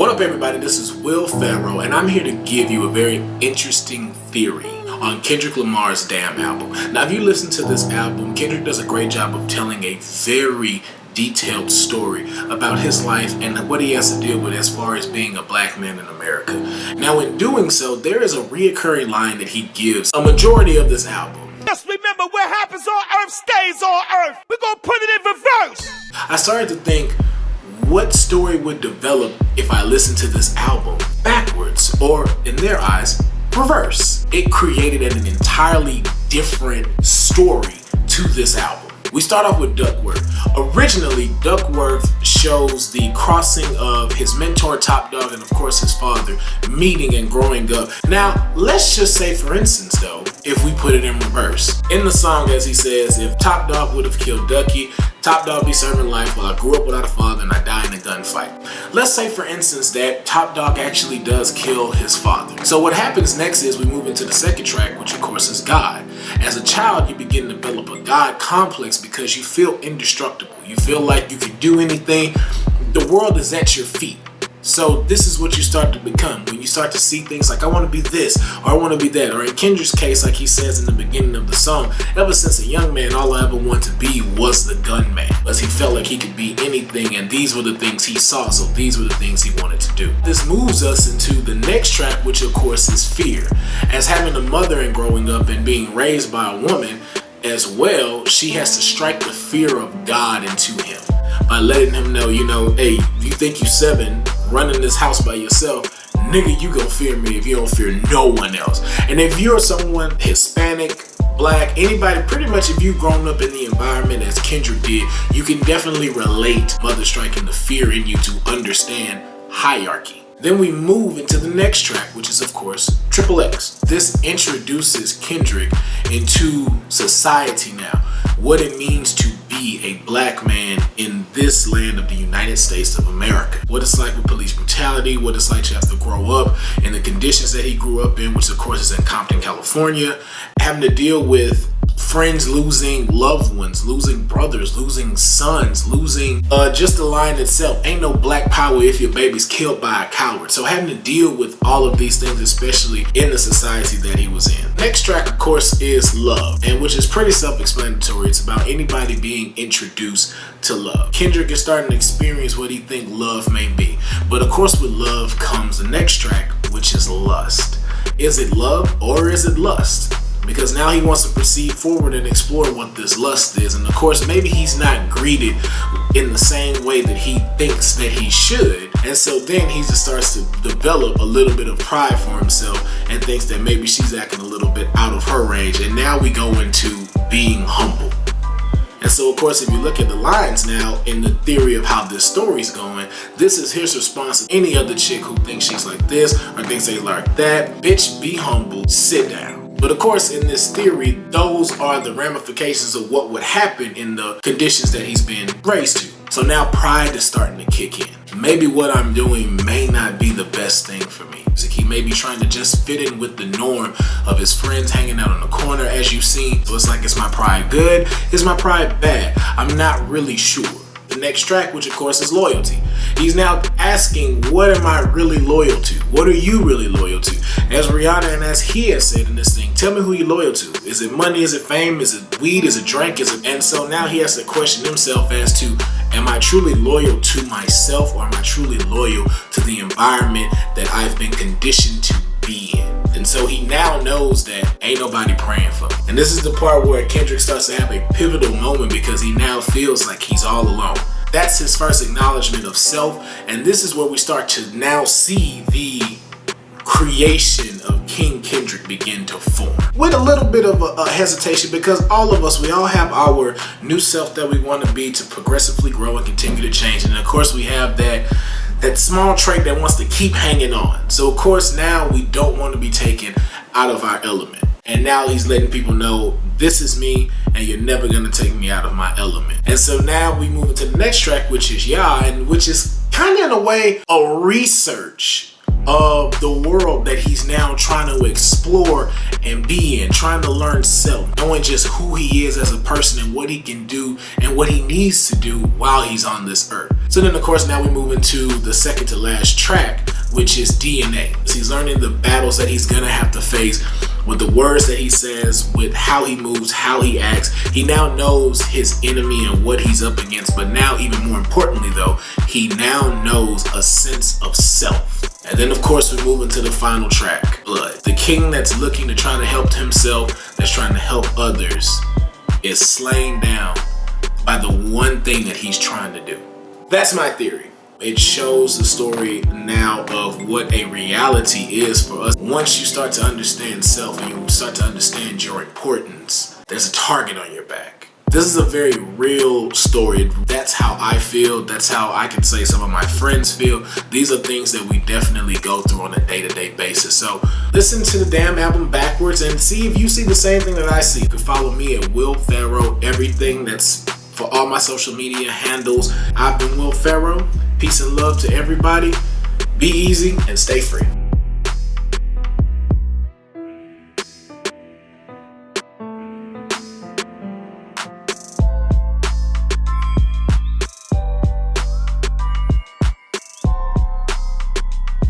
What up, everybody? This is Pharaoh, and I'm here to give you a very interesting theory on Kendrick Lamar's Damn album. Now, if you listen to this album, Kendrick does a great job of telling a very detailed story about his life and what he has to deal with as far as being a black man in America. Now, in doing so, there is a reoccurring line that he gives a majority of this album. Just remember, what happens on earth stays on earth. We're gonna put it in reverse. I started to think, what story would develop if I listened to this album backwards, or in their eyes, reverse? It created an entirely different story to this album. We start off with Duckworth. Originally, Duckworth shows the crossing of his mentor Top Dawg and of course his father meeting and growing up. Now, let's just say, for instance though, if we put it in reverse. In the song, as he says, if Top Dawg would have killed Ducky, Top Dawg be serving life while I grew up without a father and I die in a gunfight. Let's say, for instance, that Top Dawg actually does kill his father. So what happens next is we move into the second track, which of course is God. As a child, you begin to develop a God complex because you feel indestructible. You feel like you can do anything. The world is at your feet. So this is what you start to become when you start to see things like, I want to be this, or I want to be that. Or in Kendrick's case, like he says in the beginning of the song, ever since a young man, all I ever wanted to be was the gunman, because he felt like he could be anything, and these were the things he saw, so these were the things he wanted to do. This moves us into the next track, which of course is Fear. As having a mother and growing up and being raised by a woman as well, she has to strike the fear of God into him by letting him know, hey, you think you 7 running this house by yourself, nigga, you gon' fear me if you don't fear no one else. And if you're someone Hispanic, black, anybody, pretty much if you've grown up in the environment as Kendrick did, you can definitely relate mother striking the fear in you to understand hierarchy. Then we move into the next track, which is of course XXX. This introduces Kendrick into society now, what it means to be a black man in this land of the United States of America. What it's like with police brutality, what it's like to have to grow up in the conditions that he grew up in, which of course is in Compton, California, having to deal with friends losing loved ones, losing brothers, losing sons, losing just the line itself. Ain't no black power if your baby's killed by a coward. So having to deal with all of these things, especially in the society that he was in. Next track, of course, is Love, and which is pretty self-explanatory. It's about anybody being introduced to love. Kendrick is starting to experience what he thinks love may be. But of course, with Love comes the next track, which is Lust. Is it love or is it lust? Because now he wants to proceed forward and explore what this lust is. And of course, maybe he's not greeted in the same way that he thinks that he should. And so then he just starts to develop a little bit of pride for himself and thinks that maybe she's acting a little bit out of her range. And now we go into being humble. And so, of course, if you look at the lines now in the theory of how this story's going, this is his response to any other chick who thinks she's like this or thinks they like that. Bitch, be humble, sit down. But of course, in this theory, those are the ramifications of what would happen in the conditions that he's been raised to. So now pride is starting to kick in. Maybe what I'm doing may not be the best thing for me. He may be trying to just fit in with the norm of his friends hanging out in the corner, as you've seen. So it's like, is my pride good? Is my pride bad? I'm not really sure. The next track, which of course is Loyalty. He's now asking, what am I really loyal to? What are you really loyal to? As Rihanna and as he has said in this thing, tell me who you're loyal to. Is it money? Is it fame? Is it weed? Is it drink? And so now he has to question himself as to, am I truly loyal to myself, or am I truly loyal to the environment that I've been conditioned to be in? And so he now knows that ain't nobody praying for him. And this is the part where Kendrick starts to have a pivotal moment because he now feels like he's all alone. That's his first acknowledgement of self. And this is where we start to now see the creation of King Kendrick begin to form. With a little bit of a hesitation, because all of us, we all have our new self that we want to be to progressively grow and continue to change. And of course, we have that small trait that wants to keep hanging on. So of course, now we don't want to be taken out of our element. And now he's letting people know, this is me and you're never going to take me out of my element. And so now we move into the next track, which is Yeah, and which is kind of in a way a research of the world that he's now trying to explore and be in, trying to learn self, knowing just who he is as a person and what he can do and what he needs to do while he's on this earth. So then of course now we move into the second to last track, which is DNA. He's learning the battles that he's gonna have to face with the words that he says, with how he moves, how he acts. He now knows his enemy and what he's up against, but now even more importantly though, he now knows a sense of self. And then of course we move into the final track, Blood. The king that's looking to try to help himself, that's trying to help others, is slain down by the one thing that he's trying to do. That's my theory. It shows the story now of what a reality is for us. Once you start to understand self and you start to understand your importance, there's a target on your back. This is a very real story. That's how I feel. That's how I can say some of my friends feel. These are things that we definitely go through on a day-to-day basis. So listen to the damn album backwards and see if you see the same thing that I see. You can follow me at Will Pharaoh. Everything that's for all my social media handles. I've been Will Pharaoh. Peace and love to everybody. Be easy and stay free.